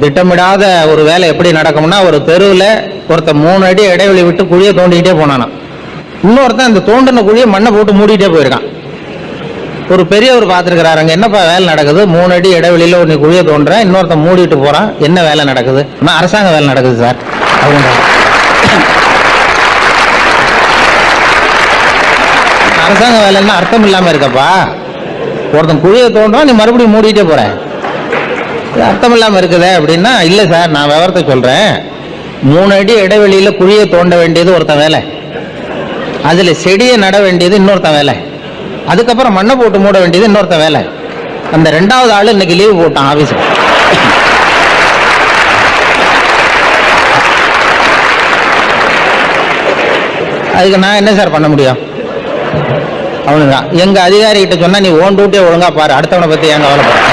திட்டமிடாத ஒரு வேலை எப்படி நடக்கும்னா, ஒரு தெருவில் ஒருத்தர் 3 அடி இடைவெளி விட்டு குழியை தோண்டிக்கிட்டே போனானா, இன்னொருத்தன் அந்த தோண்டின குழியை மண்ணை போட்டு மூடிட்டே போயிருக்கான். ஒரு பெரியவர் பார்த்துருக்கிறாரு, அங்கே என்னப்பா வேலை நடக்குது, 3 அடி இடைவெளியில் நீ குழியை தோன்ற, இன்னொருத்தன் மூடிட்டு போகிறான், என்ன வேலை நடக்குது? நான் அரசாங்க வேலை நடக்குது சார் அப்படின்ற. அரசாங்க வேலைன்னா அர்த்தம் இல்லாமல் இருக்கப்பா. ஒருத்தன் குழியை தோன்றான், நீ மறுபடியும் மூடிட்டே போற, அர்த்தம் இல்லாமல் இருக்குதே அப்படின்னா, இல்லை சார் நான் விவரத்தை சொல்கிறேன். 3 அடி இடைவெளியில் குழியை தோண்ட வேண்டியது ஒருத்தன் வேலை, அதில் செடியை நட வேண்டியது இன்னொருத்தன் வேலை, அதுக்கப்புறம் மண்ணை போட்டு மூட வேண்டியது இன்னொருத்தன் வேலை. அந்த 2வது ஆள் இன்னைக்கு லீவு போட்டான் ஆஃபீஸில். அதுக்கு நான் என்ன சார் பண்ண முடியும்? அவனுதான் எங்கள் அதிகாரிகிட்ட சொன்னால், நீ ஓன் டியூட்டியை ஒழுங்கா பாரு, அடுத்தவனை பற்றி ஏன் கவலைப்பட.